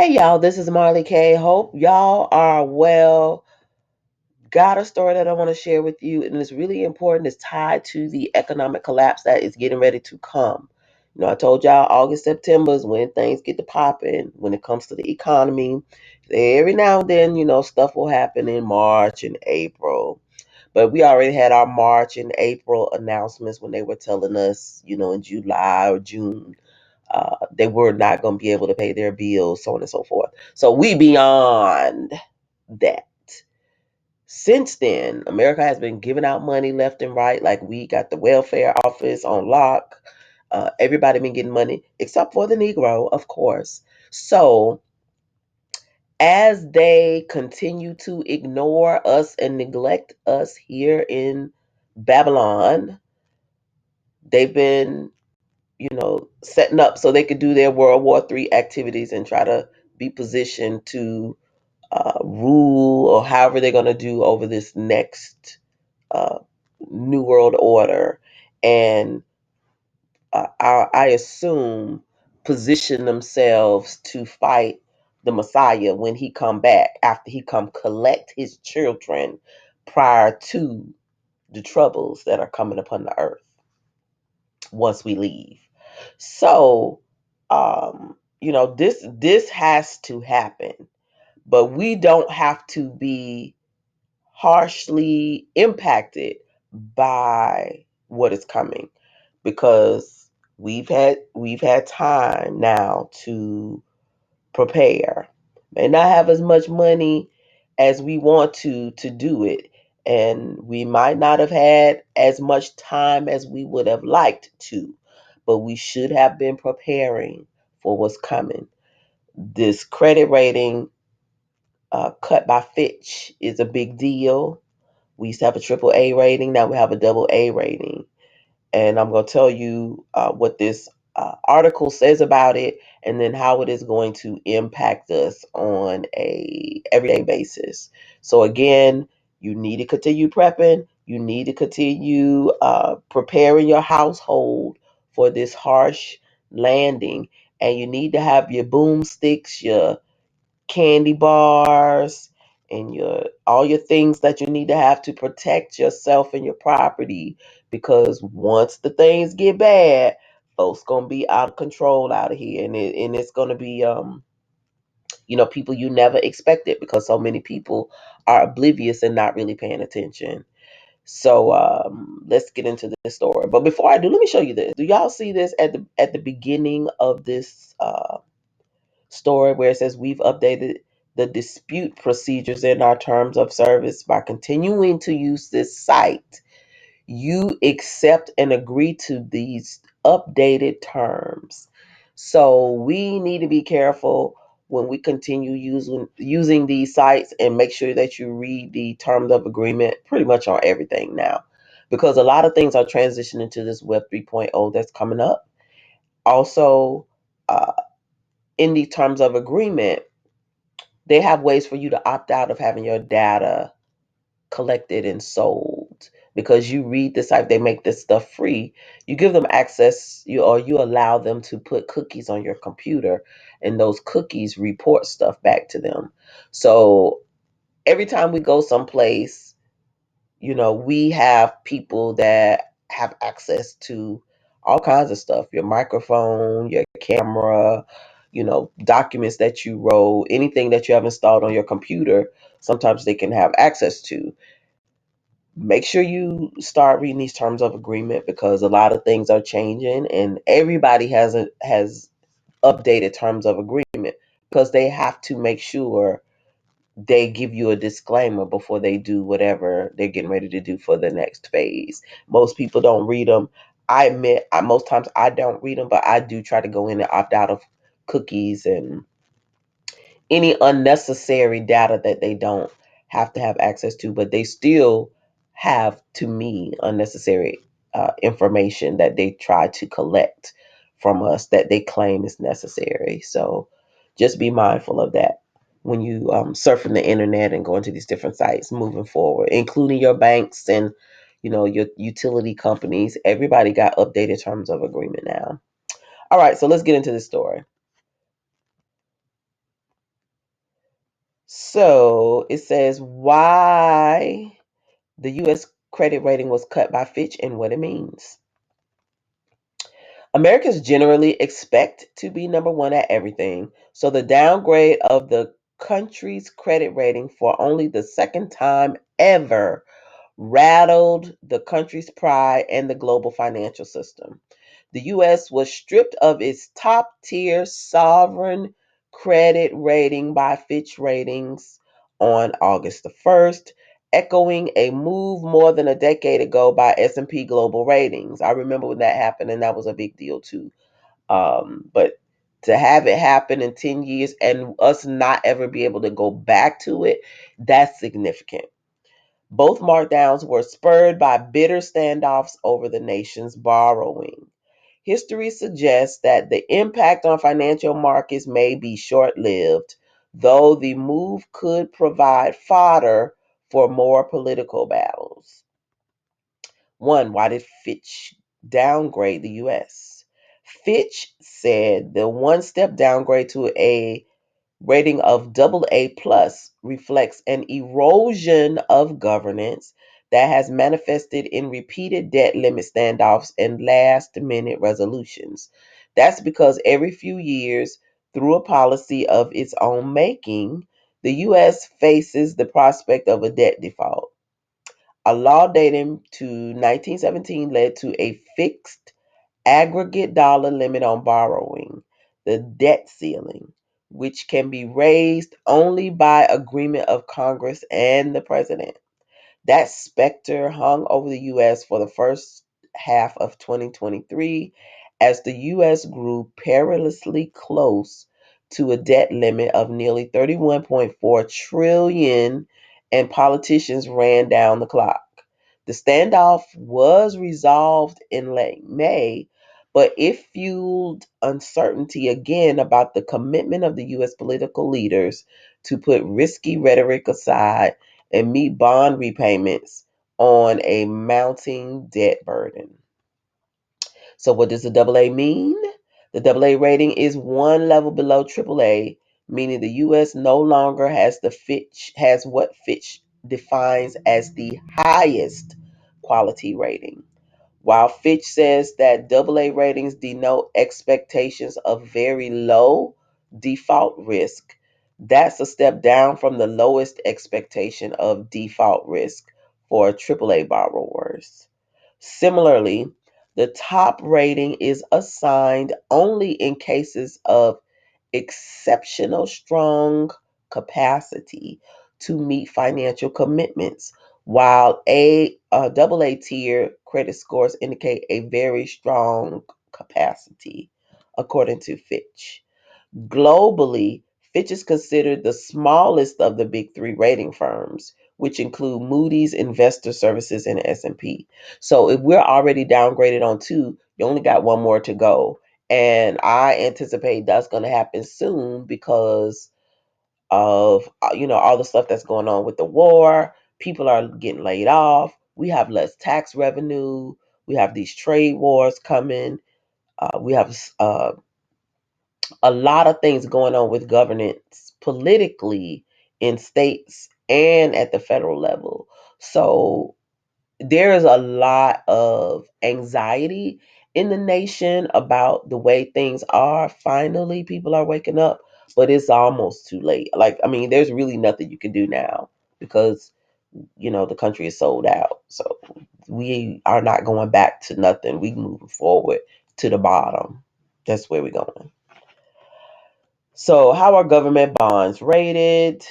Hey y'all, this is Marley K. Hope y'all are well. Got a story that I want to share with you, and it's really important. It's tied to the economic collapse that is getting ready to come. I told y'all August, September is when things get to popping when it comes to the economy. Every now and then, stuff will happen in March and April. But we already had our March and April announcements when they were telling us, in July or June, they were not going to be able to pay their bills, so on and so forth. So we beyond that. Since then, America has been giving out money left and right. Like we got the welfare office on lock. Everybody been getting money except for the Negro, of course. So as they continue to ignore us and neglect us here in Babylon, they've been setting up so they could do their World War III activities and try to be positioned to rule or however they're going to do over this next uh, New World Order. And I assume position themselves to fight the Messiah when he come back, after he come collect his children prior to the troubles that are coming upon the earth once we leave. So, this has to happen, but we don't have to be harshly impacted by what is coming because we've had time now to prepare. May not have as much money as we want to do it, and we might not have had as much time as we would have liked to, but we should have been preparing for what's coming. This credit rating cut by Fitch is a big deal. We used to have a triple A rating, now we have a double A rating, and I'm going to tell you what this article says about it, and then how it is going to impact us on a everyday basis. So again, you need to continue prepping. You need to continue preparing your household for this harsh landing, and you need to have your boomsticks, your candy bars, and your all your things that you need to have to protect yourself and your property, because once the things get bad, folks gonna be out of control out of here, and it's gonna be people you never expected, because so many people are oblivious and not really paying attention. So let's get into this story, but before I do, let me show you this. Do y'all see this at the beginning of this story where it says we've updated the dispute procedures in our terms of service by continuing to use this site? You accept and agree to these updated terms. So we need to be careful when we continue using these sites, and make sure that you read the terms of agreement pretty much on everything now, because a lot of things are transitioning to this Web 3.0 that's coming up. Also, uh, in the terms of agreement, they have ways for you to opt out of having your data collected and sold, because you read the site, they make this stuff free. You give them access, you allow them to put cookies on your computer, and those cookies report stuff back to them. So every time we go someplace, we have people that have access to all kinds of stuff: your microphone, your camera, documents that you wrote, anything that you have installed on your computer. Sometimes they can have access to. Make sure you start reading these terms of agreement, because a lot of things are changing, and everybody has updated terms of agreement, because they have to make sure they give you a disclaimer before they do whatever they're getting ready to do for the next phase. Most people don't read them. I admit, most times I don't read them, but I do try to go in and opt out of cookies and any unnecessary data that they don't have to have access to, but they still have, to me, unnecessary information that they try to collect from us that they claim is necessary. So just be mindful of that when you surfing the internet and going to these different sites moving forward, including your banks and your utility companies. Everybody got updated terms of agreement now. All right, so let's get into this story. So it says why the U.S. credit rating was cut by Fitch and what it means. Americans generally expect to be number one at everything, so the downgrade of the country's credit rating for only the second time ever rattled the country's pride and the global financial system. The U.S. was stripped of its top tier sovereign credit rating by Fitch Ratings on August the 1st, echoing a move more than a decade ago by S&P Global Ratings. I remember when that happened, and that was a big deal too. But to have it happen in 10 years and us not ever be able to go back to it, that's significant. Both markdowns were spurred by bitter standoffs over the nation's borrowing. History suggests that the impact on financial markets may be short lived, though the move could provide fodder for more political battles. One, why did Fitch downgrade the U.S.? Fitch said the one step downgrade to a rating of AA plus reflects an erosion of governance that has manifested in repeated debt limit standoffs and last minute resolutions. That's because every few years, through a policy of its own making, the U.S. faces the prospect of a debt default. A law dating to 1917 led to a fixed aggregate dollar limit on borrowing, the debt ceiling, which can be raised only by agreement of Congress and the president. That specter hung over the U.S. for the first half of 2023 as the U.S. grew perilously close to a debt limit of nearly 31.4 trillion and politicians ran down the clock. The standoff was resolved in late May, but it fueled uncertainty again about the commitment of the U.S. political leaders to put risky rhetoric aside and meet bond repayments on a mounting debt burden. So, what does the AA mean? The AA rating is one level below AAA, meaning the U.S. no longer has what Fitch defines as the highest quality rating. While Fitch says that AA ratings denote expectations of very low default risk, that's a step down from the lowest expectation of default risk for AAA borrowers. Similarly, the top rating is assigned only in cases of exceptional strong capacity to meet financial commitments, while double A tier credit scores indicate a very strong capacity, according to Fitch. Globally, Fitch is considered the smallest of the big three rating firms, which include Moody's, Investor Services, and S&P. So if we're already downgraded on two, you only got one more to go. And I anticipate that's going to happen soon because of all the stuff that's going on with the war. People are getting laid off. We have less tax revenue. We have these trade wars coming. We have a lot of things going on with governance politically in states and at the federal level. So there is a lot of anxiety in the nation about the way things are. Finally, people are waking up, but it's almost too late. Like, I mean, there's really nothing you can do now because, the country is sold out. So we are not going back to nothing. We moving forward to the bottom. That's where we're going. So, how are government bonds rated?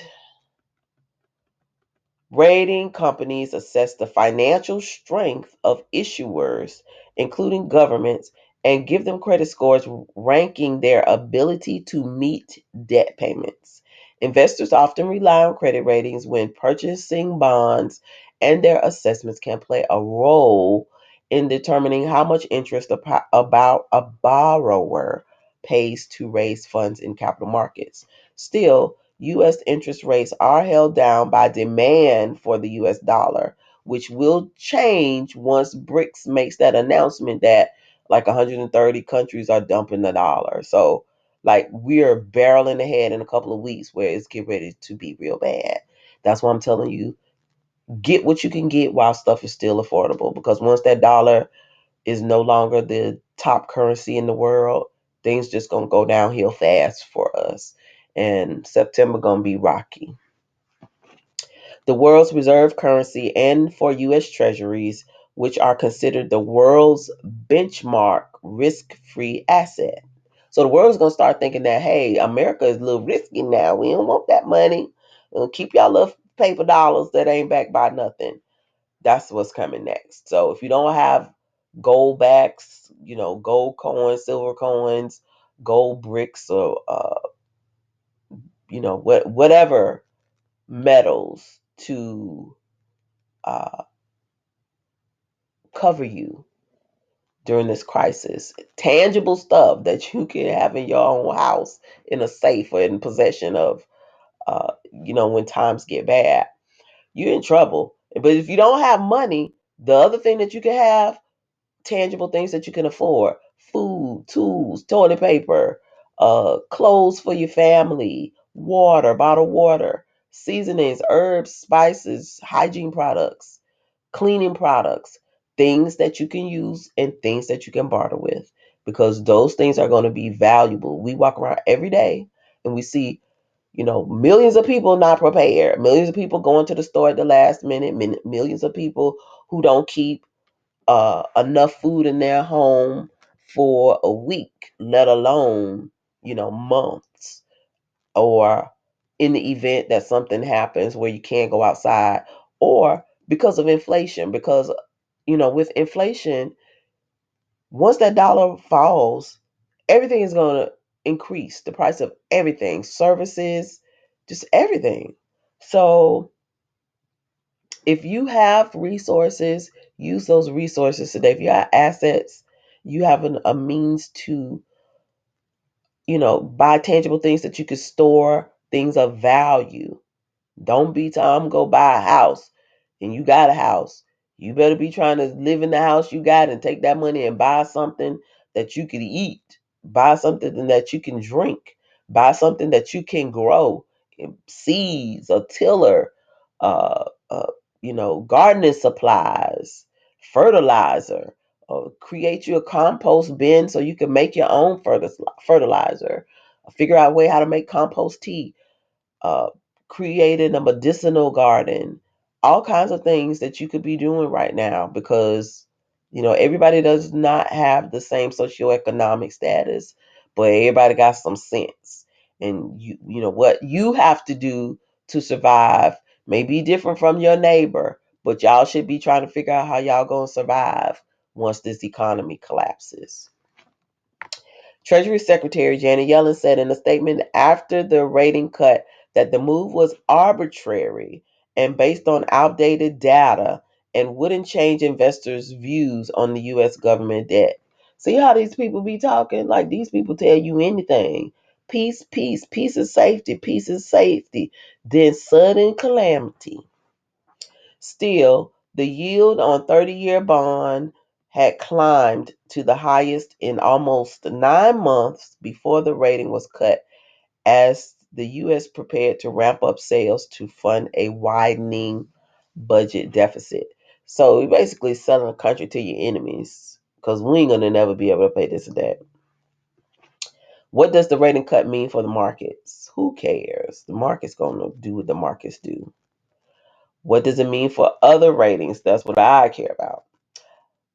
Rating companies assess the financial strength of issuers, including governments, and give them credit scores ranking their ability to meet debt payments. Investors often rely on credit ratings when purchasing bonds, and their assessments can play a role in determining how much interest about a borrower pays to raise funds in capital markets. Still, U.S. interest rates are held down by demand for the U.S. dollar, which will change once BRICS makes that announcement that like 130 countries are dumping the dollar. So Like we're barreling ahead in a couple of weeks where it's get ready to be real bad. That's why I'm telling you, get what you can get while stuff is still affordable. Because once that dollar is no longer the top currency in the world, things just gonna go downhill fast for us. And September gonna be rocky. The world's reserve currency and for US Treasuries, which are considered the world's benchmark risk-free asset. So the world's gonna start thinking that, hey, America is a little risky now. We don't want that money. We'll keep y'all little paper dollars that ain't backed by nothing. That's what's coming next. So if you don't have gold backs, gold coins, silver coins, gold bricks, or whatever metals to uh, cover you during this crisis, tangible stuff that you can have in your own house, in a safe or in possession of, when times get bad, you're in trouble. But if you don't have money, the other thing that you can have, tangible things that you can afford: food, tools, toilet paper, clothes for your family, water, bottled water, seasonings, herbs, spices, hygiene products, cleaning products, things that you can use and things that you can barter with, because those things are going to be valuable. We walk around every day and we see, millions of people not prepared, millions of people going to the store at the last minute, millions of people who don't keep enough food in their home for a week, let alone, months, or in the event that something happens where you can't go outside, or because of inflation. Because, with inflation, once that dollar falls, everything is going to increase. The price of everything, services, just everything. So if you have resources, use those resources today. If you have assets, you have a means to, buy tangible things that you can store, things of value. Don't be time go buy a house and you got a house. You better be trying to live in the house you got and take that money and buy something that you could eat, buy something that you can drink, buy something that you can grow, seeds, a tiller, gardening supplies, fertilizer. Create you a compost bin so you can make your own fertilizer. Figure out a way how to make compost tea, uh, creating a medicinal garden, all kinds of things that you could be doing right now, because everybody does not have the same socioeconomic status, but everybody got some sense. And what you have to do to survive may be different from your neighbor, but y'all should be trying to figure out how y'all gonna survive once this economy collapses. Treasury Secretary Janet Yellen said in a statement after the rating cut that the move was arbitrary and based on outdated data and wouldn't change investors' views on the U.S. government debt. See how these people be talking? Like, these people tell you anything. Peace, peace, peace is safety, peace is safety. Then sudden calamity. Still, the yield on 30-year bond had climbed to the highest in almost 9 months before the rating was cut, as the U.S. prepared to ramp up sales to fund a widening budget deficit. So we basically selling the country to your enemies, because we ain't gonna never be able to pay this debt. What does the rating cut mean for the markets? Who cares? The market's gonna do what the markets do. What does it mean for other ratings? That's what I care about.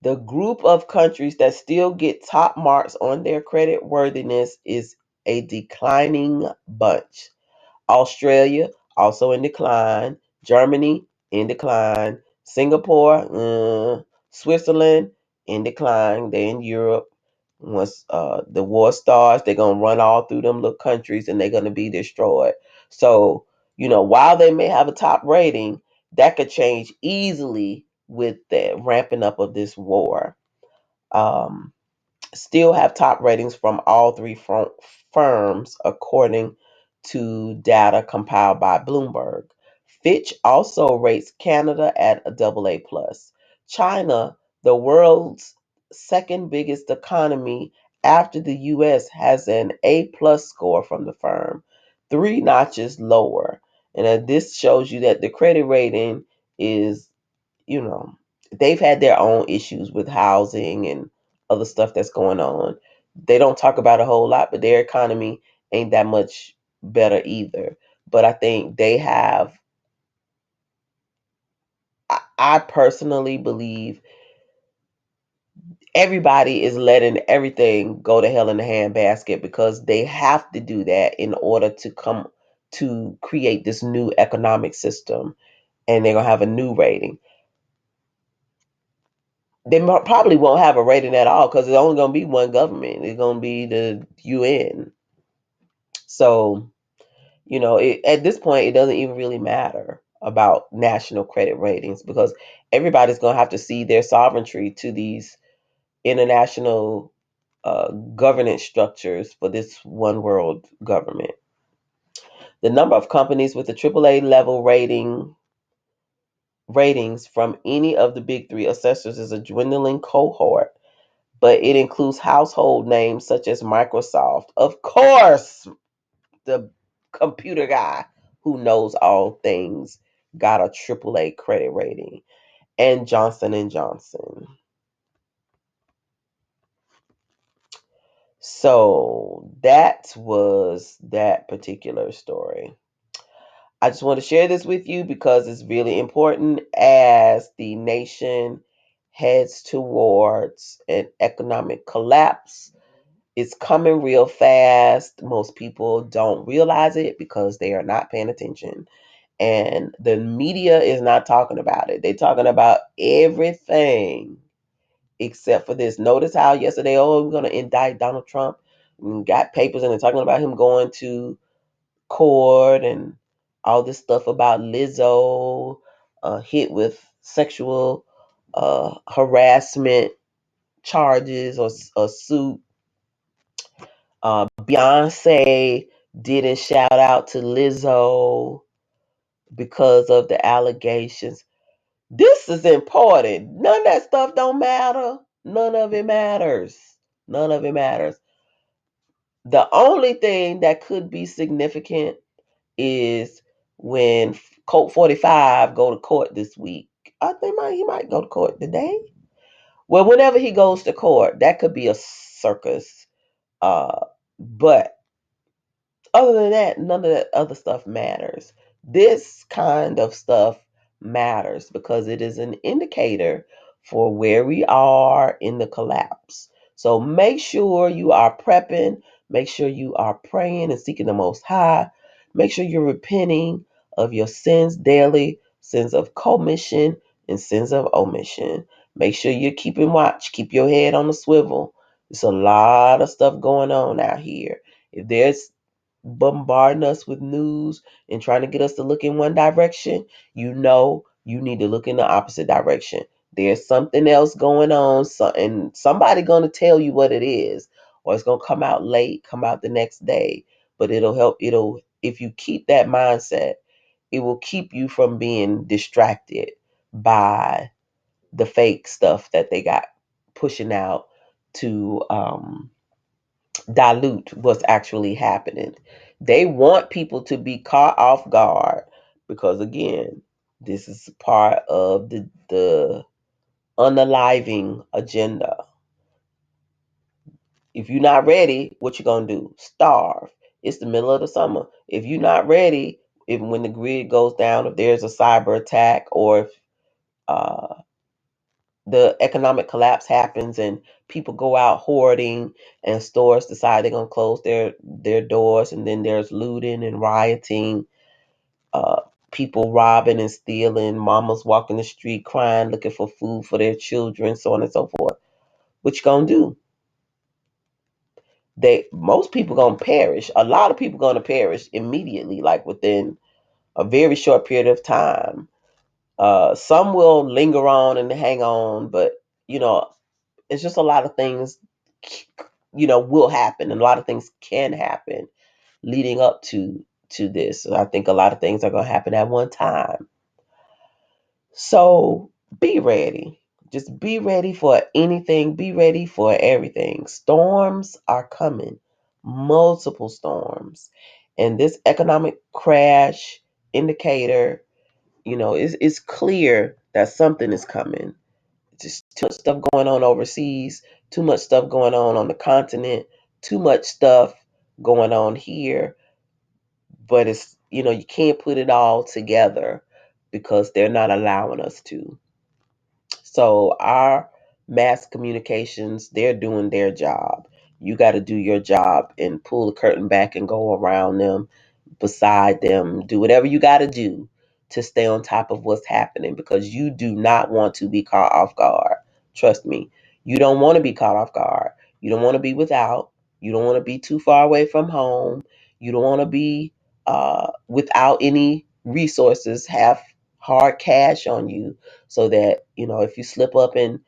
The group of countries that still get top marks on their credit worthiness is a declining bunch. Australia, also in decline. Germany, in decline. Singapore, Switzerland, in decline. They're in Europe. Once the war starts, they're going to run all through them little countries and they're going to be destroyed. So, while they may have a top rating, that could change easily with the ramping up of this war. Um, Still have top ratings from all three firms, according to data compiled by Bloomberg. Fitch also rates Canada at a AA plus. China, the world's second biggest economy, after the US has an A plus score from the firm, 3 notches lower. And this shows you that the credit rating is, you know, they've had their own issues with housing and other stuff that's going on. They don't talk about a whole lot, but their economy ain't that much better either. But I think they have, I personally believe everybody is letting everything go to hell in the handbasket because they have to do that in order to come to create this new economic system, and they're going to have a new rating. They probably won't have a rating at all because it's only going to be one government. It's going to be the UN. So, at this point, it doesn't even really matter about national credit ratings because everybody's going to have to see their sovereignty to these international governance structures for this one world government. The number of companies with a AAA level ratings from any of the big three assessors is a dwindling cohort, but it includes household names such as Microsoft, of course, the computer guy who knows all things got a AAA credit rating, and Johnson and Johnson. So that was that particular story. I just want to share this with you because it's really important as the nation heads towards an economic collapse. It's coming real fast. Most people don't realize it because they are not paying attention. And the media is not talking about it. They're talking about everything except for this. Notice how yesterday, oh, we're going to indict Donald Trump. And got papers and they're talking about him going to court and all this stuff about Lizzo hit with sexual harassment charges or suit. Beyonce didn't shout out to Lizzo because of the allegations. This is important. None of that stuff don't matter. None of it matters. None of it matters. The only thing that could be significant is when Colt 45 go to court this week. I think he might go to court today. Well, whenever he goes to court, that could be a circus. But other than that, none of that other stuff matters. This kind of stuff matters because it is an indicator for where we are in the collapse. So make sure you are prepping, make sure you are praying and seeking the Most High, make sure you're repenting of your sins daily, sins of commission and sins of omission. Make sure you're keeping watch, keep your head on the swivel. There's a lot of stuff going on out here. If there's bombarding us with news and trying to get us to look in one direction, you need to look in the opposite direction. There's something else going on, and somebody going to tell you what it is, or it's going to come out late, come out the next day. But it'll help. If you keep that mindset, it will keep you from being distracted by the fake stuff that they got pushing out to dilute what's actually happening. They want people to be caught off guard because, again, this is part of the unaliving agenda. If you're not ready, what you gonna do? Starve. It's the middle of the summer. If you're not ready, even when the grid goes down, if there's a cyber attack, or if uh, the economic collapse happens and people go out hoarding and stores decide they're going to close their doors, and then there's looting and rioting, uh, people robbing and stealing, mamas walking the street crying looking for food for their children, so on and so forth. What you going to do? Most people going to perish. A lot of people going to perish immediately, like within a very short period of time. Some will linger on and hang on, but you know it's just a lot of things will happen, and a lot of things can happen leading up to this. I think a lot of things are going to happen at one time. So be ready. Just be ready for anything, be ready for everything. Storms are coming, multiple storms. And this economic crash indicator, it's clear that something is coming. Just too much stuff going on overseas, too much stuff going on the continent, too much stuff going on here. But you can't put it all together because they're not allowing us to. So our mass communications, they're doing their job. You got to do your job and pull the curtain back and go around them, beside them, do whatever you got to do to stay on top of what's happening because you do not want to be caught off guard. Trust me, you don't want to be caught off guard. You don't want to be without. You don't want to be too far away from home. You don't want to be without any resources, have hard cash on you so that, if you slip up and,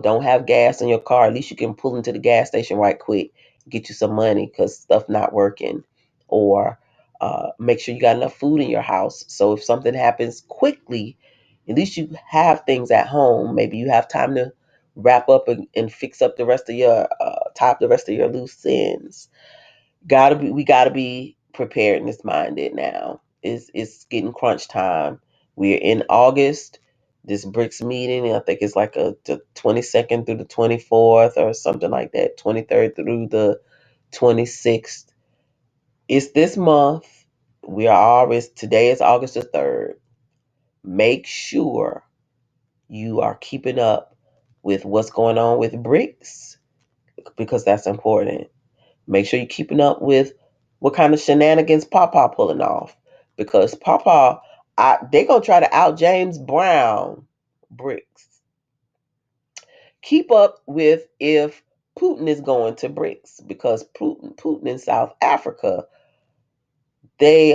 don't have gas in your car, at least you can pull into the gas station right quick, get you some money because stuff not working. Or make sure you got enough food in your house. So if something happens quickly, at least you have things at home. Maybe you have time to wrap up and fix up the rest of your, top the rest of your loose ends. We gotta be preparedness minded now. It's getting crunch time. We're in August. This BRICS meeting, I think it's like the 22nd through the 24th or something like that, 23rd through the 26th. It's this month. We are always, today is August the 3rd. Make sure you are keeping up with what's going on with BRICS because that's important. Make sure you're keeping up with what kind of shenanigans Papa pulling off because Papa, they gonna try to out James Brown BRICS. Keep up with if Putin is going to BRICS because Putin in South Africa, they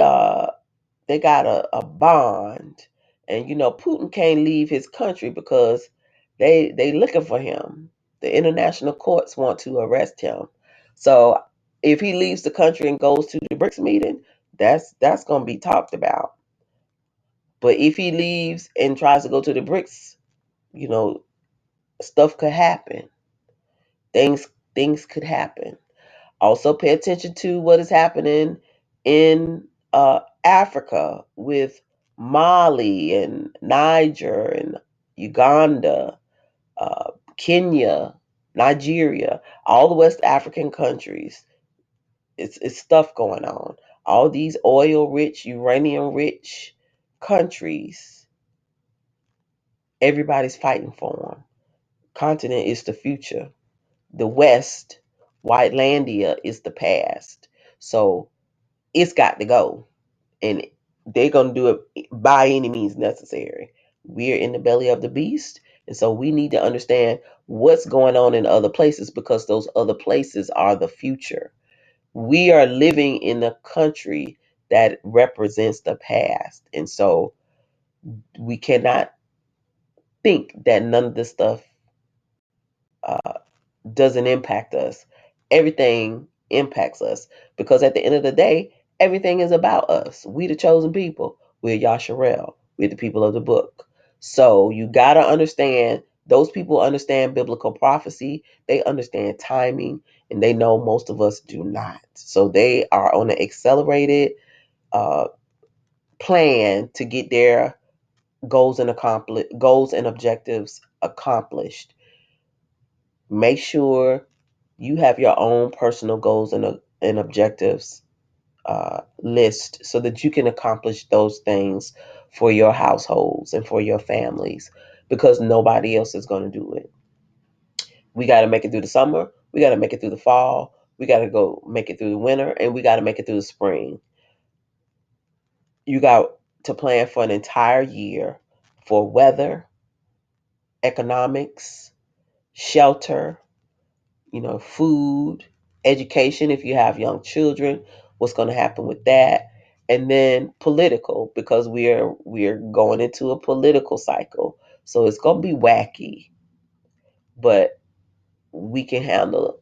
they got a bond, and Putin can't leave his country because they looking for him. The international courts want to arrest him. So if he leaves the country and goes to the BRICS meeting, that's going to be talked about. But if he leaves and tries to go to the BRICS, you know stuff could happen. Things could happen. Also, pay attention to what is happening in Africa with Mali and Niger and Uganda, Kenya, Nigeria, all the West African countries. It's stuff going on. All these oil rich, uranium rich countries, everybody's fighting for them. Continent is the future. The West, Whitelandia, is the past. So it's got to go. And they're going to do it by any means necessary. We're in the belly of the beast. And so we need to understand what's going on in other places because those other places are the future. We are living in a country that represents the past. And so we cannot think that none of this stuff uh, doesn't impact us. Everything impacts us because at the end of the day, everything is about us. We the chosen people. We're Yasharel. We're the people of the book. So you gotta understand those people understand biblical prophecy. They understand timing, and they know most of us do not. So they are on an accelerated uh, plan to get their goals and objectives accomplished. Make sure you have your own personal goals and objectives list so that you can accomplish those things for your households and for your families because nobody else is going to do it. We got to make it through the summer. We got to make it through the fall. We got to go make it through the winter, and we got to make it through the spring. You got to plan for an entire year for weather, economics, shelter, food, education if you have young children, what's going to happen with that, and then political because we're going into a political cycle. So it's going to be wacky, but we can handle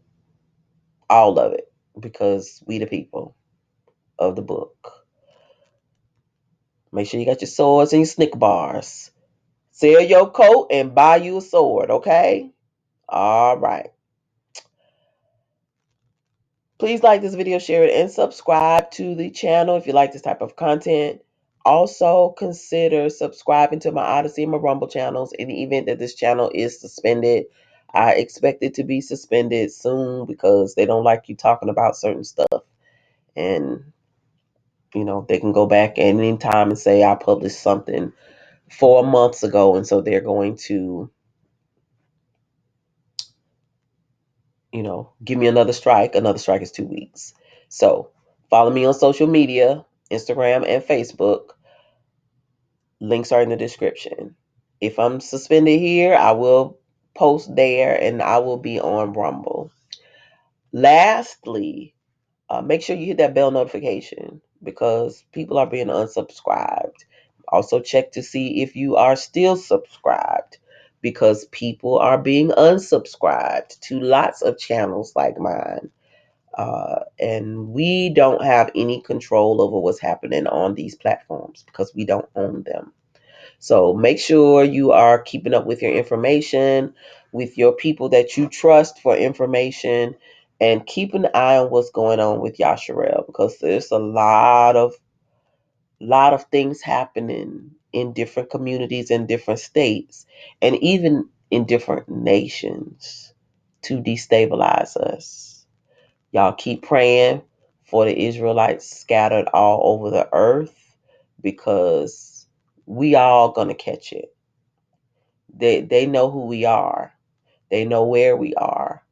all of it because we the people of the book. Make sure you got your swords and your Snicker bars. Sell your coat and buy you a sword, okay? All right. Please like this video, share it, and subscribe to the channel if you like this type of content. Also, consider subscribing to my Odyssey and my Rumble channels in the event that this channel is suspended. I expect it to be suspended soon because they don't like you talking about certain stuff. And, they can go back at any time and say, I published something 4 months ago. And so they're going to, give me another strike. Another strike is 2 weeks. So follow me on social media, Instagram and Facebook. Links are in the description. If I'm suspended here, I will post there and I will be on Rumble. Lastly, make sure you hit that bell notification because people are being unsubscribed. Also, check to see if you are still subscribed because people are being unsubscribed to lots of channels like mine. And we don't have any control over what's happening on these platforms because we don't own them. So make sure you are keeping up with your information, with your people that you trust for information, and keep an eye on what's going on with Yasharel because there's a lot of things happening in different communities in different states and even in different nations to destabilize us. Y'all keep praying for the Israelites scattered all over the earth because we all gonna catch it. They know who we are. They know where we are.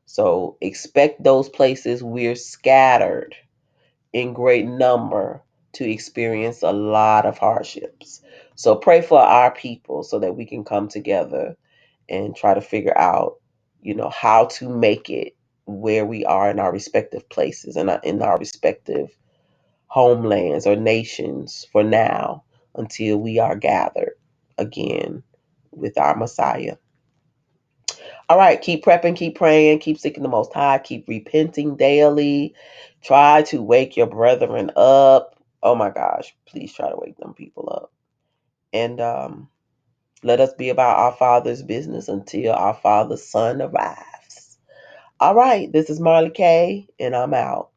So expect those places we're scattered in great number to experience a lot of hardships. So pray for our people so that we can come together and try to figure out, how to make it where we are in our respective places and in our respective homelands or nations for now until we are gathered again with our Messiah. All right, keep prepping, keep praying, keep seeking the Most High, keep repenting daily. Try to wake your brethren up. Oh my gosh, please try to wake them people up. And let us be about our Father's business until our Father's Son arrives. All right, this is Marley K, and I'm out.